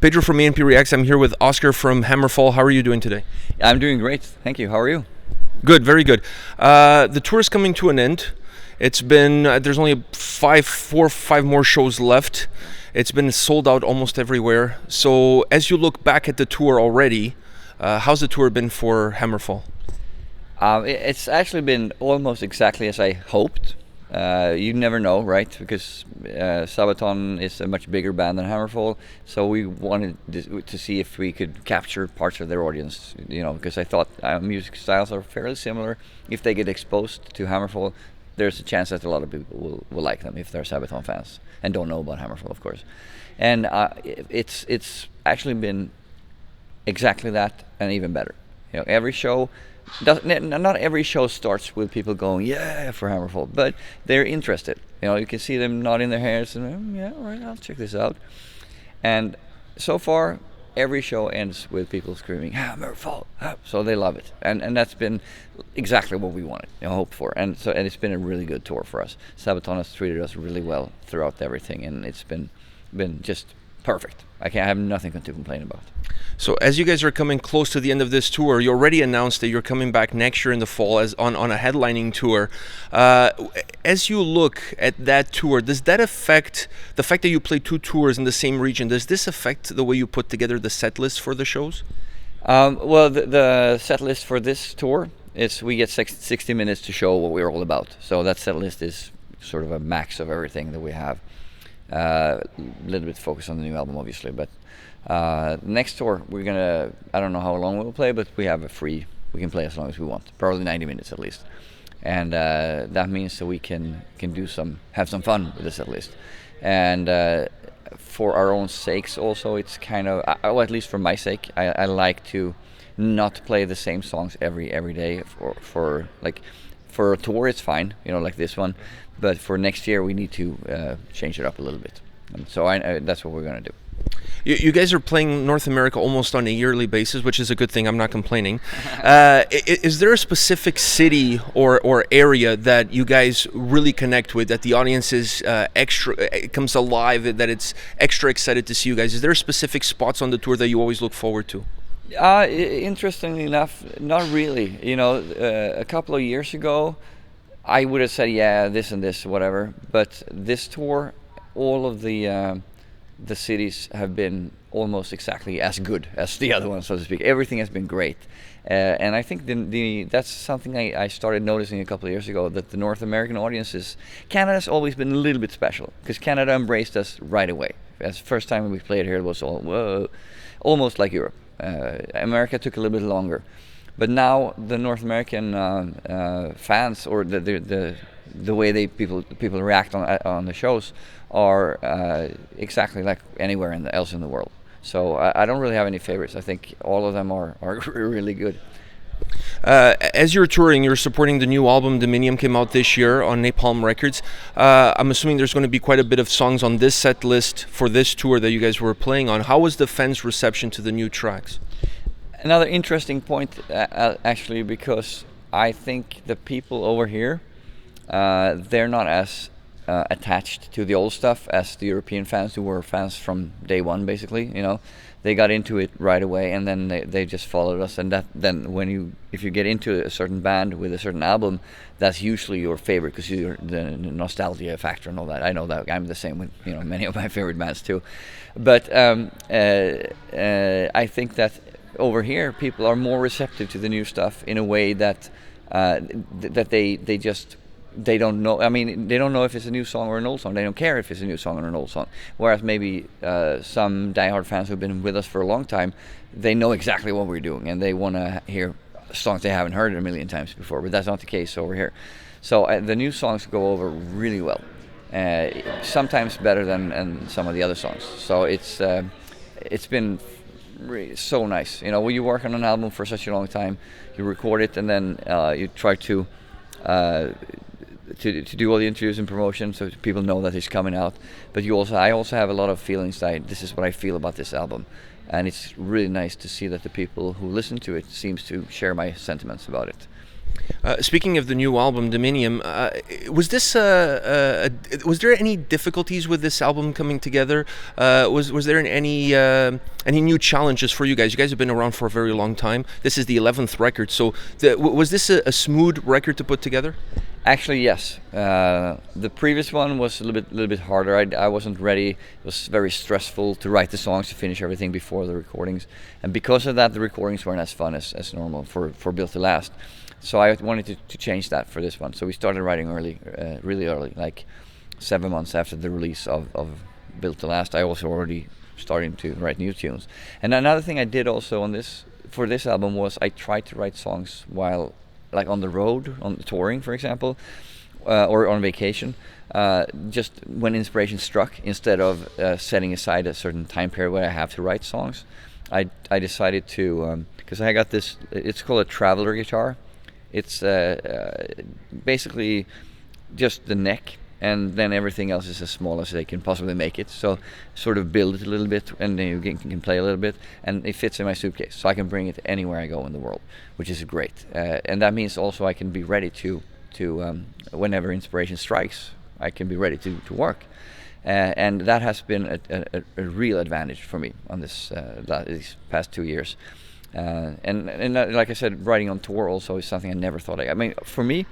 Pedro from A&P-REACTS. I'm here with Oscar from HammerFall. How are you doing today? I'm doing great, thank you. How are you? Good, very good. The tour is coming to an end. It's been, there's only 4 or 5 more shows left. It's been sold out almost everywhere. So as you look back at the tour already, how's the tour been for HammerFall? It's actually been almost exactly as I hoped. You never know, right? Because Sabaton is a much bigger band than HammerFall, so we wanted to see if we could capture parts of their audience, you know, because I thought music styles are fairly similar. If they get exposed to HammerFall, there's a chance that a lot of people will like them if they're Sabaton fans and don't know about HammerFall, of course. And it's actually been exactly that and even better. You know, every show. Not every show starts with people going, yeah, for HammerFall, but they're interested. You know, you can see them nodding their heads and, yeah, all right, I'll check this out. And so far, every show ends with people screaming, HammerFall, so they love it. And that's been exactly what we wanted, you know, hoped for. And it's been a really good tour for us. Sabaton has treated us really well throughout everything, and it's been just perfect. I have nothing to complain about. So as you guys are coming close to the end of this tour, you already announced that you're coming back next year in the fall as on a headlining tour. As you look at that tour, does that affect the fact that you play 2 tours in the same region? Does this affect the way you put together the set list for the shows? Well, the set list for this tour is we get 60 minutes to show what we're all about. So that set list is sort of a max of everything that we have. A little bit focused on the new album, obviously, but next tour we're gonna, I don't know how long we'll play, but we have we can play as long as we want, probably 90 minutes at least, and that means that we can have some fun with this at least, and for our own sakes also, it's kind of, well, at least for my sake, I like to not play the same songs every day. For a tour it's fine, you know, like this one, but for next year we need to change it up a little bit, and so that's what we're gonna do. You guys are playing North America almost on a yearly basis, which is a good thing. I'm not complaining. Is there a specific city or area that you guys really connect with, that the audience is it comes alive, that it's extra excited to see you guys? Is there specific spots on the tour that you always look forward to? Interestingly enough, not really. You know, a couple of years ago, I would have said, yeah, this and this, whatever. But this tour, all of the cities have been almost exactly as good as the other ones, so to speak. Everything has been great, and I think that's something I started noticing a couple of years ago, that the North American audiences, Canada's always been a little bit special because Canada embraced us right away. As the first time we played here, it was almost like Europe. America took a little bit longer, but now the North American fans, or the way people react on the shows, are exactly like anywhere else in the world. So I don't really have any favorites. I think all of them are really good. As you're touring, you're supporting the new album. Omnium came out this year on Napalm Records. I'm assuming there's going to be quite a bit of songs on this set list for this tour that you guys were playing on. How was the fans' reception to the new tracks? Another interesting point, actually, because I think the people over here, they're not as attached to the old stuff as the European fans, who were fans from day one, basically. You know, they got into it right away, and then they just followed us. And then if you get into a certain band with a certain album, that's usually your favorite because you're the nostalgia factor and all that. I know that I'm the same with, you know, many of my favorite bands too. But I think that over here people are more receptive to the new stuff in a way that they don't know. I mean, they don't know if it's a new song or an old song. They don't care if it's a new song or an old song. Whereas maybe some diehard fans who've been with us for a long time, they know exactly what we're doing and they want to hear songs they haven't heard a million times before. But that's not the case over here. So the new songs go over really well. Sometimes better than some of the other songs. So it's been really so nice. You know, when you work on an album for such a long time, you record it and then you try to do all the interviews and promotion so people know that it's coming out. But I also have a lot of feelings that this is what I feel about this album, and it's really nice to see that the people who listen to it seems to share my sentiments about it. Speaking of the new album, Dominium, was there any difficulties with this album coming together? Was there any new challenges for you guys? You guys have been around for a very long time. This is the 11th record, so was this a smooth record to put together? Actually, yes. The previous one was a little bit harder. I wasn't ready. It was very stressful to write the songs, to finish everything before the recordings, and because of that, the recordings weren't as fun as normal for Built to Last. So I wanted to change that for this one. So we started writing really early, like 7 months after the release of Built to Last. I also already starting to write new tunes. And another thing I did also for this album was I tried to write songs while like on the road, on touring, for example, or on vacation, just when inspiration struck, instead of setting aside a certain time period where I have to write songs. I decided to, because I got this, it's called a traveler guitar. It's basically just the neck, and then everything else is as small as they can possibly make it. So sort of build it a little bit, and then you can play a little bit, and it fits in my suitcase, so I can bring it anywhere I go in the world, which is great. And that means also I can be ready to whenever inspiration strikes, I can be ready to work. And that has been a real advantage for me on these past 2 years. And like I said, writing on tour also is something I never thought I mean, for me,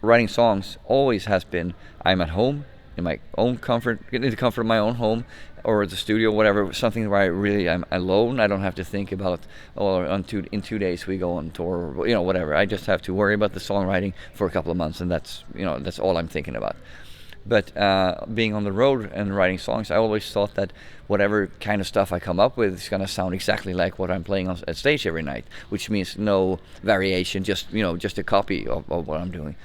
writing songs always has been, I'm at home, in my own comfort, in the comfort of my own home, or at the studio, whatever, something where I'm alone. I don't have to think about, in 2 days we go on tour, or, whatever. I just have to worry about the songwriting for a couple of months, and that's all I'm thinking about. But being on the road and writing songs, I always thought that whatever kind of stuff I come up with is going to sound exactly like what I'm playing at stage every night, which means no variation, just a copy of what I'm doing.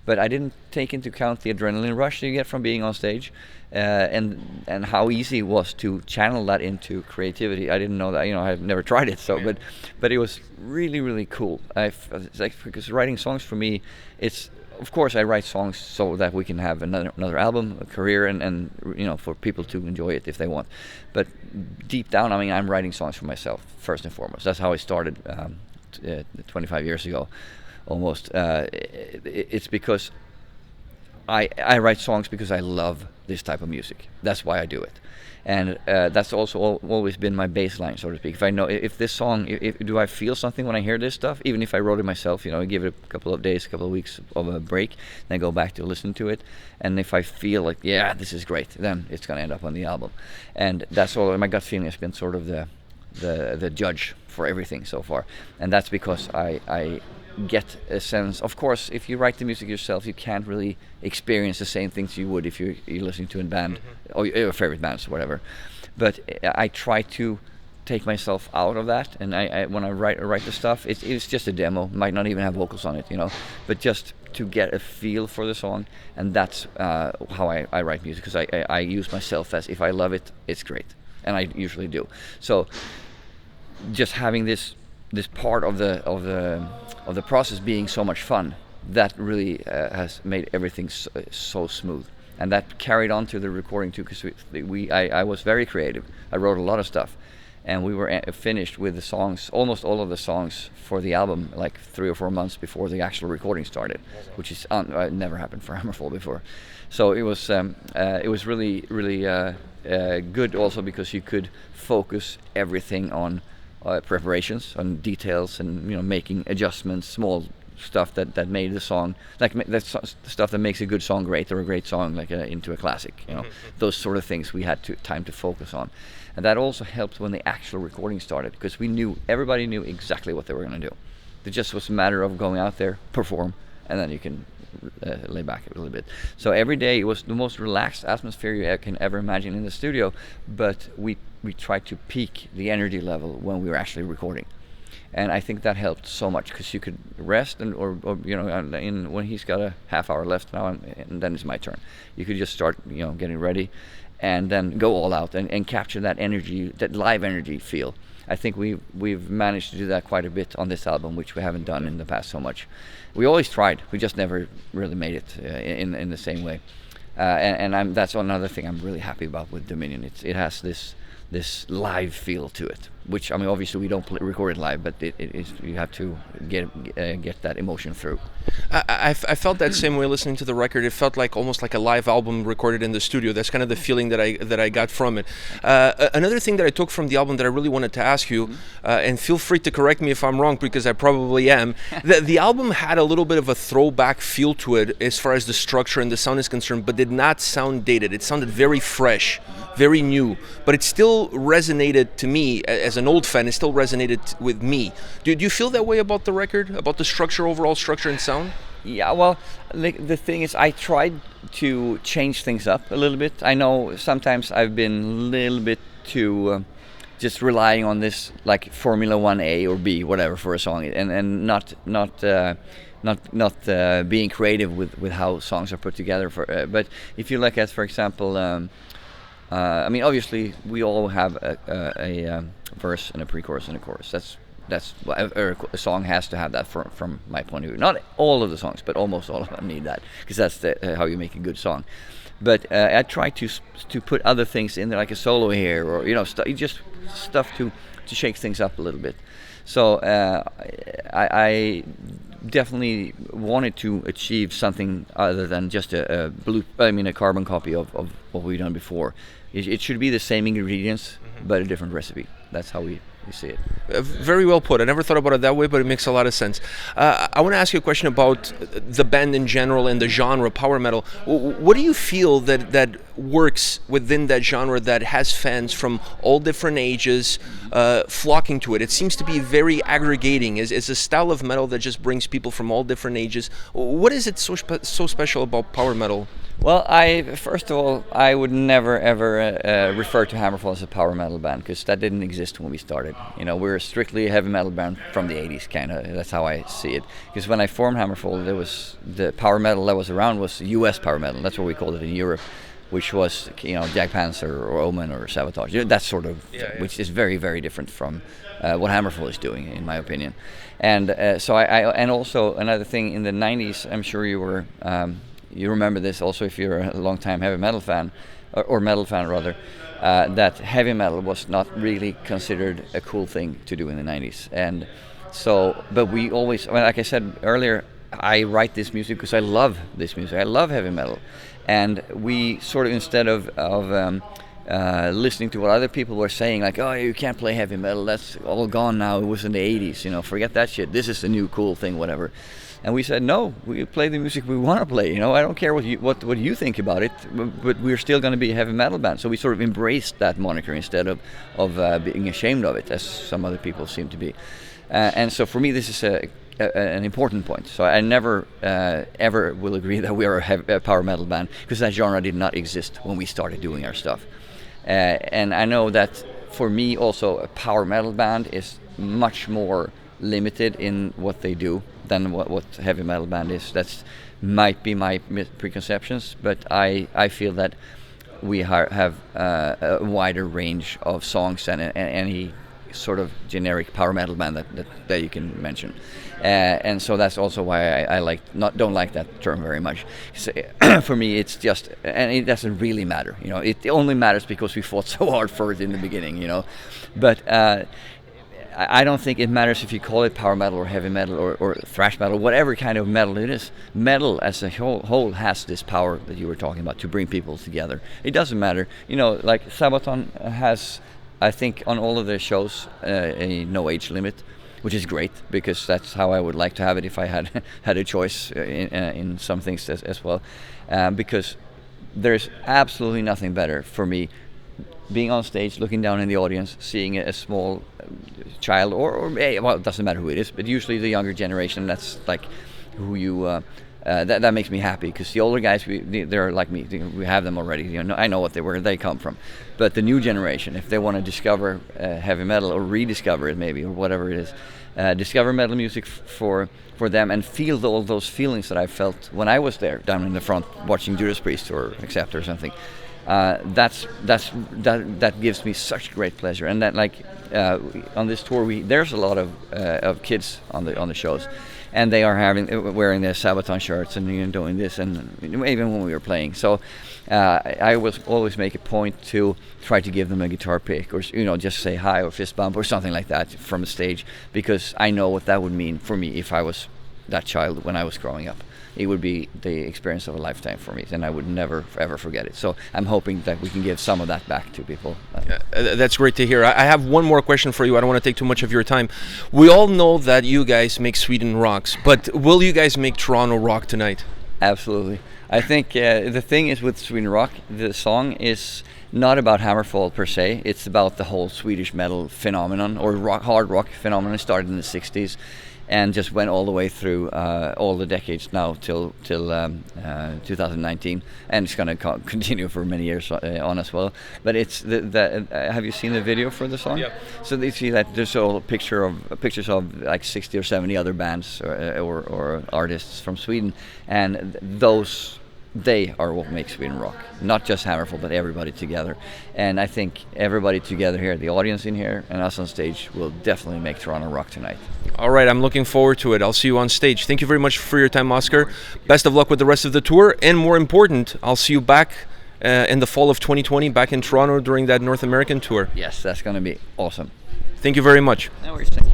But I didn't take into account the adrenaline rush you get from being on stage, and how easy it was to channel that into creativity. I didn't know that. I've never tried it, so but it was really, really cool. Because writing songs for me, it's, of course, I write songs so that we can have another album, a career, and for people to enjoy it if they want. But deep down, I'm writing songs for myself first and foremost. That's how I started 25 years ago, almost. It's because I write songs because I love this type of music. That's why I do it. And that's also always been my baseline, so to speak. If I know if this song, do I feel something when I hear this stuff, even if I wrote it myself, give it a couple of days, a couple of weeks of a break, then go back to listen to it. And if I feel like, yeah, this is great, then it's going to end up on the album. And that's all. My gut feeling has been sort of the judge for everything so far. And that's because I get a sense. Of course, if you write the music yourself, you can't really experience the same things you would if you're listening to a band, or your favorite bands, or whatever. But I try to take myself out of that, and I when I write the stuff, it's just a demo. Might not even have vocals on it, but just to get a feel for the song, and that's how I write music, because I use myself as, if I love it, it's great, and I usually do. So just having this part of the process being so much fun, that really has made everything so smooth, and that carried on to the recording too, because I was very creative. I wrote a lot of stuff, and we were finished with the songs, almost all of the songs for the album, like 3 or 4 months before the actual recording started, which is never happened for HammerFall before. So it was really, really good also, because you could focus everything on preparations, on details, and making adjustments, small stuff that made the song, like stuff that makes a good song great, or a great song like into a classic. Those sort of things we had time to focus on, and that also helped when the actual recording started, because everybody knew exactly what they were going to do. It just was a matter of going out there, perform, and then you can lay back a little bit. So every day it was the most relaxed atmosphere you can ever imagine in the studio, but we tried to peak the energy level when we were actually recording, and I think that helped so much, because you could rest, and or when he's got a half hour left now, and then it's my turn, you could just start getting ready, and then go all out and capture that energy, that live energy feel. I think we've managed to do that quite a bit on this album, which we haven't done in the past so much. We always tried, we just never really made it in the same way. And that's another thing I'm really happy about with Dominion. It has this live feel to it. which I mean, obviously we don't record it live, but it is, you have to get that emotion through. I felt that same way listening to the record. It felt like almost like a live album recorded in the studio. That's kind of the feeling that I got from it. Another thing that I took from the album that I really wanted to ask you, and feel free to correct me if I'm wrong, because I probably am. The album had a little bit of a throwback feel to it as far as the structure and the sound is concerned, but did not sound dated. It sounded very fresh, very new, but it still resonated to me as an old fan. It still resonated with me. Do you feel that way about the record, about the structure, overall structure and sound? Yeah, well, the thing is, I tried to change things up a little bit. I know sometimes I've been a little bit too just relying on this, like Formula 1A or B, whatever, for a song, and not being creative with how songs are put together. But if you look at, for example, I mean, obviously we all have a verse and a pre-chorus and a chorus. That's a song has to have that from my point of view. Not all of the songs, but almost all of them need that, because that's how you make a good song. But I try to put other things in there, like a solo here, or just stuff to shake things up a little bit. So I definitely wanted to achieve something other than just a carbon copy of what we've done before. It should be the same ingredients, but a different recipe. That's how we see it. Very well put. I never thought about it that way, but it makes a lot of sense. I want to ask you a question about the band in general and the genre, power metal. What do you feel that works within that genre that has fans from all different ages flocking to it? It seems to be very aggregating. It's a style of metal that just brings people from all different ages. What is it so special about power metal? Well, first of all, I would never ever refer to HammerFall as a power metal band, because that didn't exist when we started. We're strictly a heavy metal band from the 80s, kind of. That's how I see it. Because when I formed HammerFall, the power metal that was around was US power metal. That's what we called it in Europe, which was Jack Panzer or Omen or Sabotage. That sort of, which is very, very different from what HammerFall is doing, in my opinion. And so and also another thing in the 90s, I'm sure you were. You remember this also if you're a long-time heavy metal fan, or metal fan rather, that heavy metal was not really considered a cool thing to do in the 90s. And so, but we always, like I said earlier, I write this music because I love this music. I love heavy metal. And we sort of, instead of listening to what other people were saying, like, oh, you can't play heavy metal, that's all gone now, it was in the 80s, forget that shit, this is the new cool thing, whatever. And we said, no, we play the music we want to play. I don't care what you think about it, but we're still going to be a heavy metal band. So we sort of embraced that moniker instead of being ashamed of it, as some other people seem to be. And so for me, this is an important point. So I never ever will agree that we are a power metal band, because that genre did not exist when we started doing our stuff. And I know that for me also, a power metal band is much more limited in what they do than what heavy metal band is. That's might be my preconceptions, but I feel that we have a wider range of songs than any sort of generic power metal band that you can mention, and so that's also why I don't like that term very much. So, for me, it's just, and it doesn't really matter. It only matters because we fought so hard for it in the beginning. But I don't think it matters if you call it power metal or heavy metal or thrash metal, whatever kind of metal it is. Metal as a whole has this power that you were talking about to bring people together. It doesn't matter. Like Sabaton has, I think, on all of their shows, a no age limit, which is great, because that's how I would like to have it if I had a choice in some things as well. Because there's absolutely nothing better for me being on stage, looking down in the audience, seeing a small child, or well, it doesn't matter who it is, but usually the younger generation. That's like who you. That makes me happy, because the older guys, they're like me. We have them already. I know where they come from. But the new generation, if they want to discover heavy metal or rediscover it, maybe, or whatever it is, discover metal music for them and feel all those feelings that I felt when I was there down in the front watching Judas Priest or Accept or something. That gives me such great pleasure, and that on this tour there's a lot of kids on the shows, and they are wearing their Sabaton shirts and doing this, and even when we were playing. So I will always make a point to try to give them a guitar pick, or just say hi or fist bump or something like that from the stage, because I know what that would mean for me if I was that child when I was growing up. It would be the experience of a lifetime for me, and I would never ever forget it. So I'm hoping that we can give some of that back to people. That's great to hear. I have one more question for you. I don't want to take too much of your time. We all know that you guys make Sweden rocks, but will you guys make Toronto rock tonight? Absolutely. I think the thing is with Sweden rock, the song is not about HammerFall per se. It's about the whole Swedish metal phenomenon, or hard rock phenomenon. It started in the 60s and just went all the way through all the decades now till 2019, and it's going to continue for many years on as well. But it's have you seen the video for the song? Yeah. So you see that there's all pictures of like 60 or 70 other bands or artists from Sweden, and they are what makes Sweden rock. Not just HammerFall, but everybody together. And I think everybody together here, the audience in here and us on stage, will definitely make Toronto rock tonight. All right, I'm looking forward to it. I'll see you on stage. Thank you very much for your time, Oscar. Best of luck with the rest of the tour, and more important, I'll see you back in the fall of 2020 back in Toronto during that North American tour. Yes, that's going to be awesome. Thank you very much. No worries. Thank you.